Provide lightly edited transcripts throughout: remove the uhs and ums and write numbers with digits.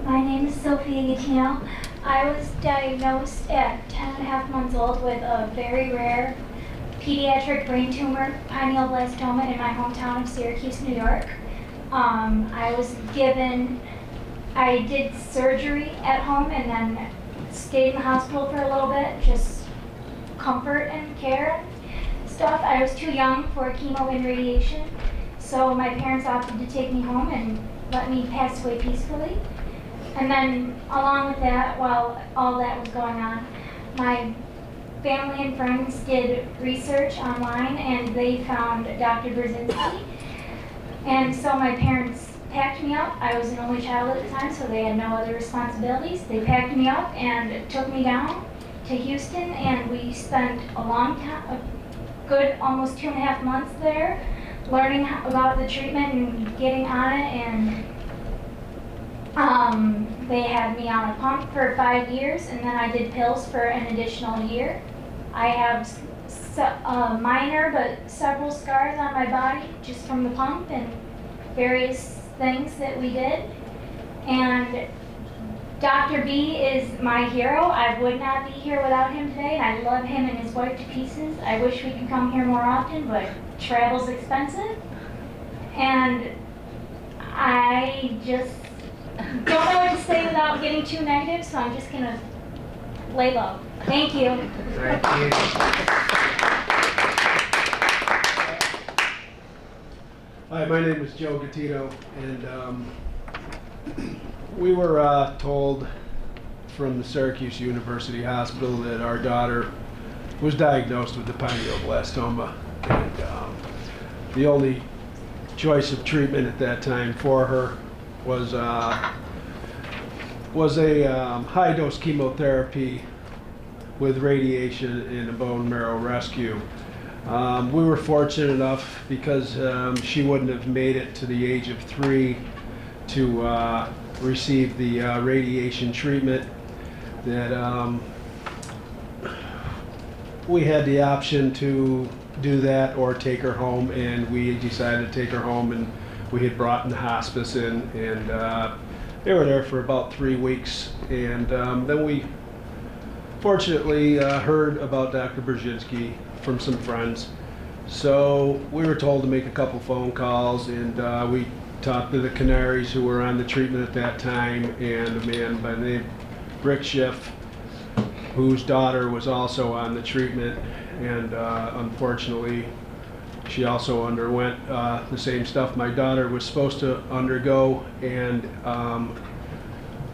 My name is Sofia Gettino. I was diagnosed at 10.5 months old with a very rare pediatric brain tumor, pineoblastoma, in my hometown of Syracuse, New York. I did surgery at home and then stayed in the hospital for a little bit, just comfort and care and stuff. I was too young for chemo and radiation, so my parents opted to take me home and let me pass away peacefully. And then along with that, while all that was going on, my family and friends did research online and they found Dr. Burzynski. And so my parents packed me up. I was an only child at the time, so they had no other responsibilities. They packed me up and took me down to Houston, and we spent a long time, a good almost 2.5 months there, learning about the treatment and getting on it. And they had me on a pump for 5 years, and then I did pills for an additional year. I have minor but several scars on my body just from the pump and various things that we did. And Dr. B is my hero. I would not be here without him today, and I love him and his wife to pieces. I wish we could come here more often, but travel's expensive. And I just don't know what to say without getting too negative, so I'm just gonna lay low. Thank you. Thank you. Hi, my name is Joe Gettino, and we were told from the Syracuse University Hospital that our daughter was diagnosed with the pineoblastoma, and the only choice of treatment at that time for her was a high-dose chemotherapy with radiation and a bone marrow rescue. We were fortunate enough because she wouldn't have made it to the age of 3 to receive the radiation treatment, that we had the option to do that or take her home, and we decided to take her home, and we had brought in the hospice in, and they were there for about 3 weeks, and then we fortunately heard about Dr. Burzynski from some friends. So we were told to make a couple phone calls, and we talked to the Canaries who were on the treatment at that time, and a man by the name of Rick Schiff, whose daughter was also on the treatment, and unfortunately she also underwent the same stuff my daughter was supposed to undergo, and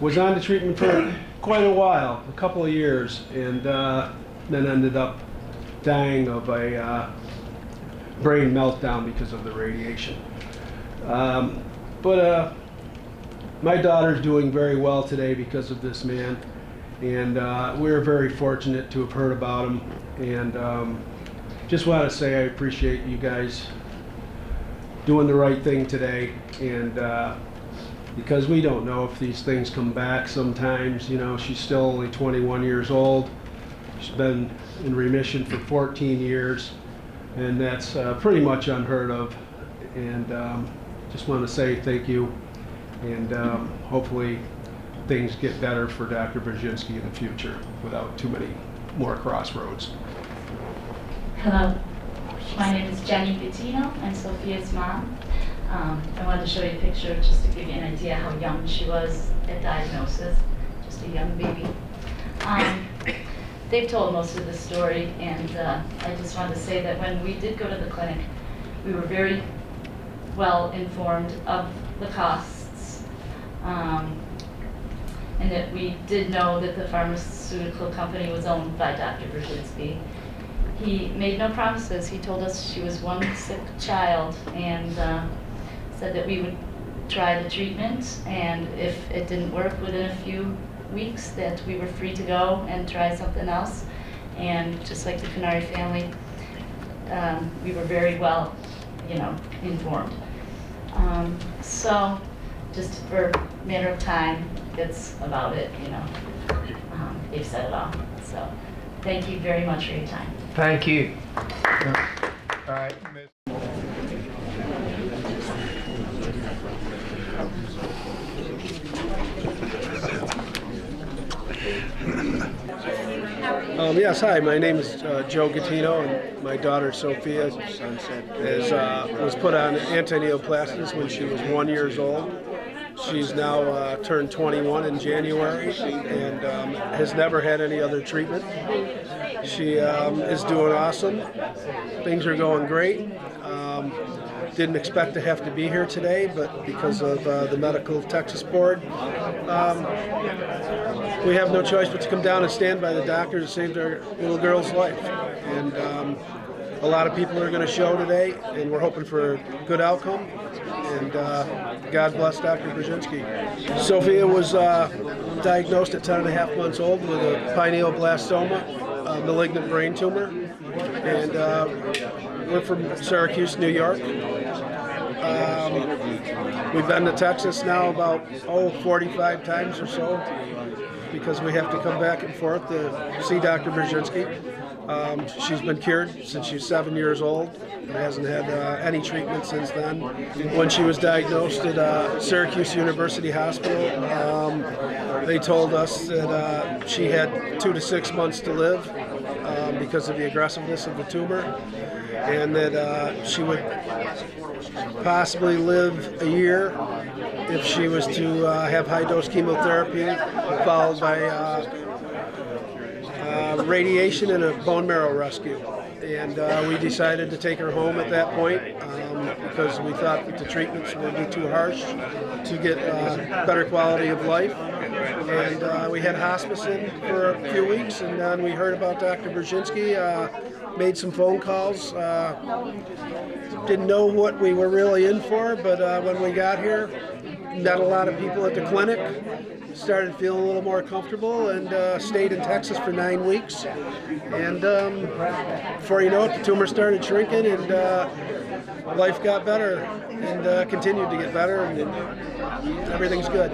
was on the treatment for quite a while, a couple of years, and then ended up dying of a brain meltdown because of the radiation. But my daughter's doing very well today because of this man, and we're very fortunate to have heard about him, and just want to say I appreciate you guys doing the right thing today, and because we don't know if these things come back sometimes. You know, she's still only 21 years old. She's been in remission for 14 years, and that's pretty much unheard of. And just want to say thank you, and hopefully things get better for Dr. Burzynski in the future without too many more crossroads. Hello, my name is Jenny Gettino. I'm Sofia's mom. I wanted to show you a picture just to give you an idea how young she was at diagnosis, just a young baby. They've told most of the story, and I just wanted to say that when we did go to the clinic, we were very well informed of the costs, and that we did know that the pharmaceutical company was owned by Dr. Burzynski. He made no promises. He told us she was one sick child, and said that we would try the treatment, and if it didn't work within a few weeks, that we were free to go and try something else. And just like the Canary family, we were very well, informed. So just for a matter of time, that's about it, they've said it all. So thank you very much for your time. Thank you. All right. Yes, hi, my name is Joe Gettino, and my daughter Sofia was put on antineoplastors when she was 1 year old. She's now turned 21 in January and has never had any other treatment. She is doing awesome. Things are going great. Didn't expect to have to be here today, but because of the Medical Texas Board, we have no choice but to come down and stand by the doctor to save their little girl's life. And a lot of people are going to show today, and we're hoping for a good outcome. And God bless Dr. Burzynski. Sofia was diagnosed at 10 and a half months old with a pineoblastoma, a malignant brain tumor. And we're from Syracuse, New York. We've been to Texas now about 45 times or so because we have to come back and forth to see Dr. Burzynski. She's been cured since she's 7 years old and hasn't had any treatment since then. When she was diagnosed at Syracuse University Hospital, they told us that she had 2 to 6 months to live because of the aggressiveness of the tumor, and that she would possibly live a year if she was to have high-dose chemotherapy followed by radiation and a bone marrow rescue. And we decided to take her home at that point because we thought that the treatments would be too harsh to get better quality of life. And we had hospice in for a few weeks, and then we heard about Dr. Burzynski, made some phone calls. Didn't know what we were really in for, but when we got here, met a lot of people at the clinic, started feeling a little more comfortable, and stayed in Texas for 9 weeks. And before you know it, the tumor started shrinking, and life got better and continued to get better, and everything's good.